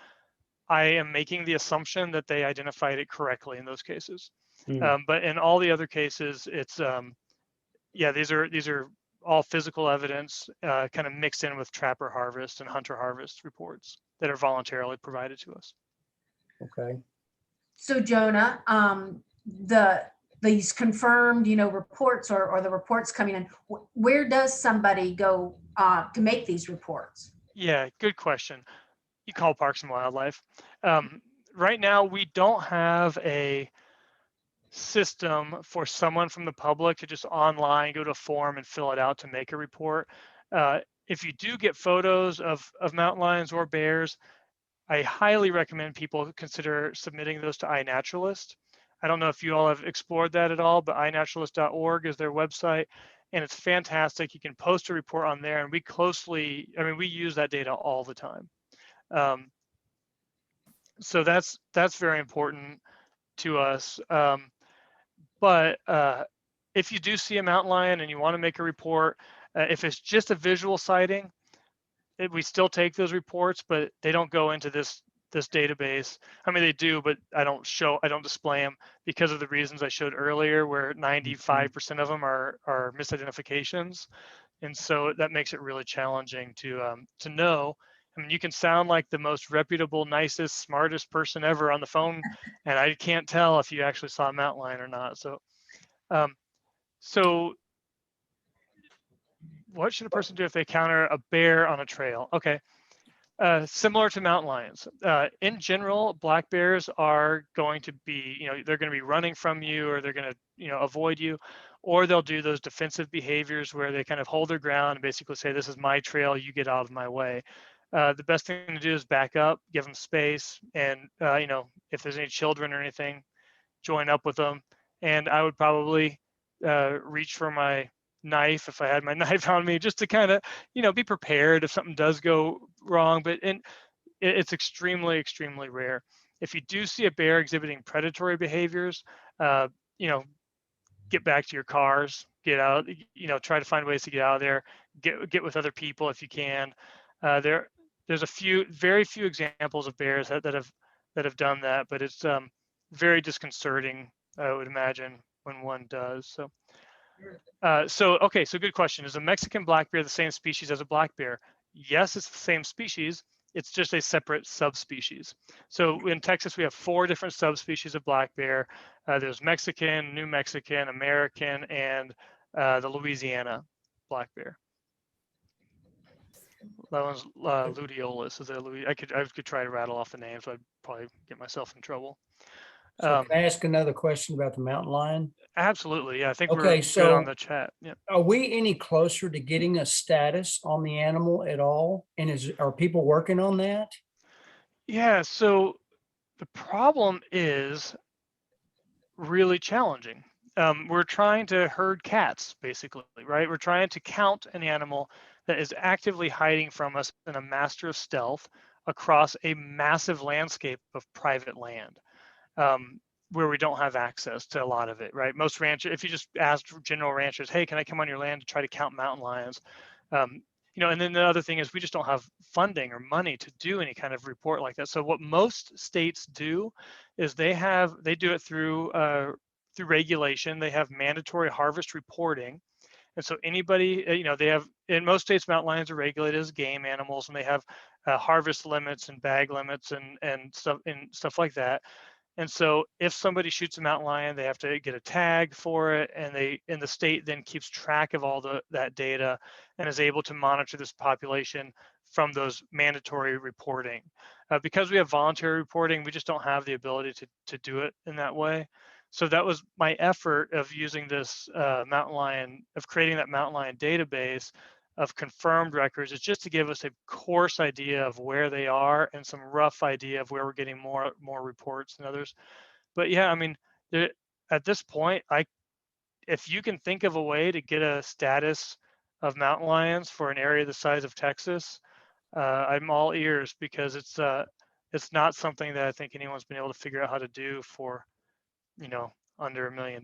I am making the assumption that they identified it correctly in those cases. But in all the other cases, it's yeah, these are all physical evidence kind of mixed in with trapper harvest and hunter harvest reports that are voluntarily provided to us. Okay. So Jonah, these confirmed, reports or the reports coming in, where does somebody go to make these reports? Yeah, good question. You call Parks and Wildlife. Right now, we don't have a system for someone from the public to just online go to a form and fill it out to make a report. If you do get photos of mountain lions or bears, I highly recommend people consider submitting those to iNaturalist. I don't know if you all have explored that at all, but iNaturalist.org is their website, and it's fantastic. You can post a report on there, and we use that data all the time. So that's very important to us. But if you do see a mountain lion and you want to make a report, if it's just a visual sighting, we still take those reports, but they don't go into this database. I mean, they do, but I don't display them because of the reasons I showed earlier, where 95% of them are misidentifications. And so that makes it really challenging to know. I mean, you can sound like the most reputable, nicest, smartest person ever on the phone, and I can't tell if you actually saw a mountain lion or not. So, so what should a person do if they encounter a bear on a trail? Okay. Similar to mountain lions. In general, black bears are going to be, they're going to be running from you, or they're going to, avoid you, or they'll do those defensive behaviors where they kind of hold their ground and basically say, this is my trail, you get out of my way. The best thing to do is back up, give them space, and, if there's any children or anything, join up with them. And I would probably reach for my knife if I had my knife on me, just to kind of, be prepared if something does go wrong. But it's extremely, extremely rare. If you do see a bear exhibiting predatory behaviors, get back to your cars, get out, try to find ways to get out of there, get with other people if you can. There's very few examples of bears that have done that, but it's very disconcerting, I would imagine, when one does. So good question. Is a Mexican black bear the same species as a black bear? Yes, it's the same species. It's just a separate subspecies. So in Texas, we have 4 different subspecies of black bear. There's Mexican, New Mexican, American, and the Louisiana black bear. That one's luteolus. I could try to rattle off the names, but I'd probably get myself in trouble. So can I ask another question about the mountain lion? Absolutely. Yeah, I think Okay, we're so good on the chat. Yeah. Are we any closer to getting a status on the animal at all? And are people working on that? Yeah. So the problem is really challenging. We're trying to herd cats, basically, right? We're trying to count an animal that is actively hiding from us in a master of stealth across a massive landscape of private land, where we don't have access to a lot of it, right? Most ranchers, if you just ask general ranchers, hey, can I come on your land to try to count mountain lions? And then the other thing is we just don't have funding or money to do any kind of report like that. So what most states do is they do it through regulation. They have mandatory harvest reporting. And so anybody, they have, in most states, mountain lions are regulated as game animals, and they have harvest limits and bag limits and stuff like that. And so if somebody shoots a mountain lion, they have to get a tag for it, and the state then keeps track of all that data and is able to monitor this population from those mandatory reporting. Because we have voluntary reporting, we just don't have the ability to do it in that way. So that was my effort of using this creating that mountain lion database of confirmed records, is just to give us a coarse idea of where they are and some rough idea of where we're getting more reports than others. But yeah, I mean, at this point, if you can think of a way to get a status of mountain lions for an area the size of Texas, I'm all ears, because it's not something that I think anyone's been able to figure out how to do for, under $1 million.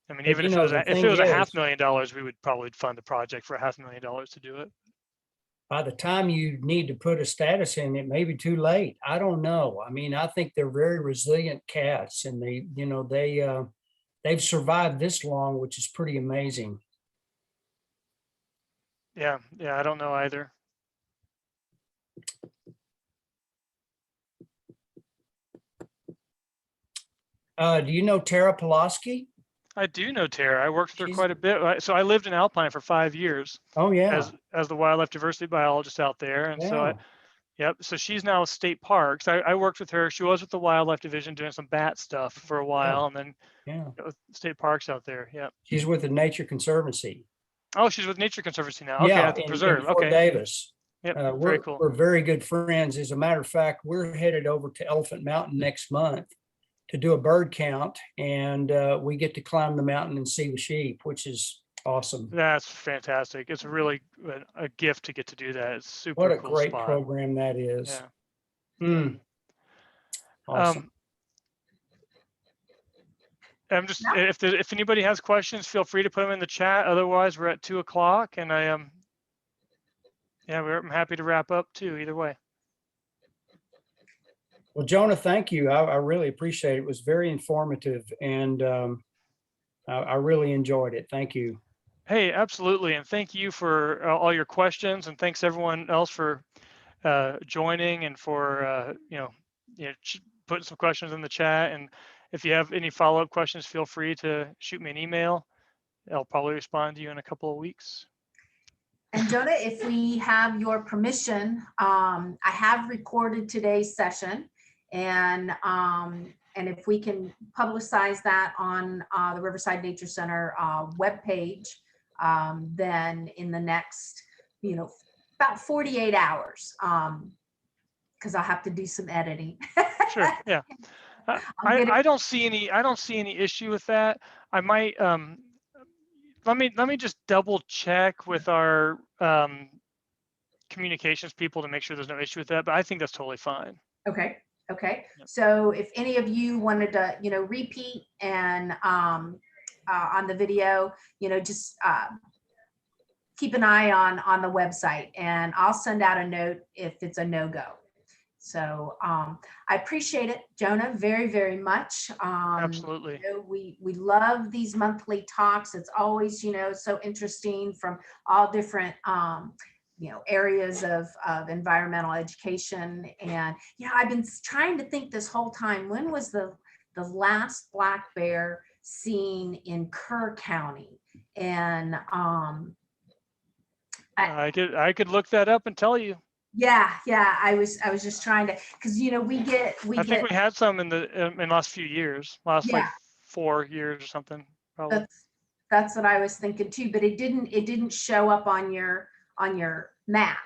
I mean, even if it was a $500,000, we would probably fund a project for $500,000 to do it. By the time you need to put a status in, it may be too late. I don't know. I mean, I think they're very resilient cats, and they've survived this long, which is pretty amazing. Yeah, I don't know either. Do you know Tara Pulaski? I do know Tara. I worked with her quite a bit. So I lived in Alpine for 5 years. Oh yeah. As the wildlife diversity biologist out there, and so so she's now with state parks. I worked with her. She was with the wildlife division doing some bat stuff for a while, and then state parks out there. Yeah. She's with the Nature Conservancy. Oh, she's with Nature Conservancy now. Okay, at the preserve. In Fort Davis. Yep, very cool. We're very good friends. As a matter of fact, we're headed over to Elephant Mountain next month to do a bird count, and we get to climb the mountain and see the sheep, which is awesome. That's fantastic. It's really a gift to get to do that. It's super. What a cool great spot. program that is. Awesome. I'm just, Yeah. if anybody has questions, feel free to put them in the chat. Otherwise, we're at 2 o'clock, and I'm happy to wrap up too, either way. Well, Jonah, thank you. I really appreciate it. It was very informative, and I really enjoyed it. Thank you. Hey, absolutely. And thank you for all your questions, and thanks everyone else for joining and for, putting some questions in the chat. And if you have any follow-up questions, feel free to shoot me an email. I'll probably respond to you in a couple of weeks. And Jonah, if we have your permission, I have recorded today's session, and if we can publicize that on the Riverside Nature Center webpage, then in the next, about 48 hours, because I'll have to do some editing. Sure. Yeah. I don't see any issue with that. I might let me just double check with our communications people to make sure there's no issue with that, but I think that's totally fine. Okay. Yep. So if any of you wanted to, repeat and on the video, just keep an eye on the website, and I'll send out a note if it's a no-go. So I appreciate it, Jonah, very, very much. Absolutely. We love these monthly talks. It's always, so interesting from all different areas of environmental education. And, I've been trying to think this whole time, when was the last black bear seen in Kerr County? And I could look that up and tell you. yeah, I was just trying to, because we get I think we had some in the last few years, like 4 years or something, probably. That's what I was thinking too, but it didn't show up on your map.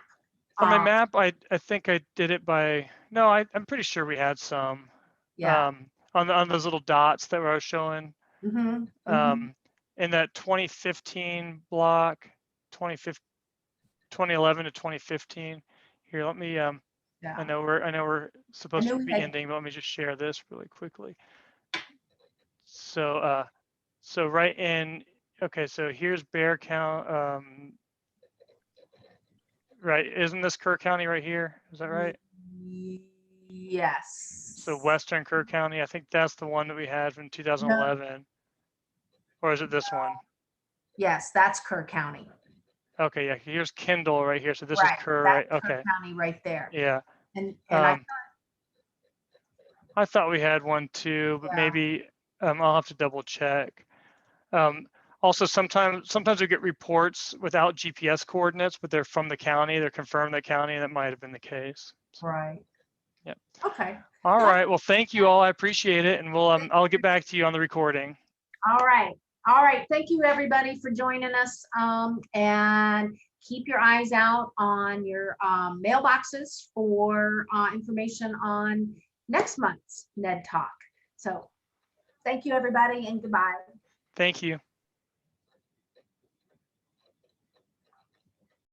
On my map, I think I did it by, no, I'm pretty sure we had some. Yeah. On those little dots that I was showing. Mm-hmm. In that 2015 block, 2011 to 2015. Here, let me Yeah. I know we're supposed to be had- ending, but let me just share this really quickly. So right in, okay, so here's bear count. Right, isn't this Kerr County right here? Is that right? Yes. So Western Kerr County, I think that's the one that we had from 2011. Or is it this one? Yes, that's Kerr County. Okay, yeah, here's Kendall right here. So this Right, is Kerr, that's right? Kerr Okay. County right there. Yeah. And I thought we had one too, but maybe I'll have to double check. Also, sometimes we get reports without GPS coordinates, but they're from the county. They're confirmed the county, and that might have been the case. So, right. Yeah. Okay. All right. Well, thank you all. I appreciate it, and I'll get back to you on the recording. All right. Thank you, everybody, for joining us. And keep your eyes out on your mailboxes for information on next month's NED Talk. So thank you, everybody, and goodbye. Thank you.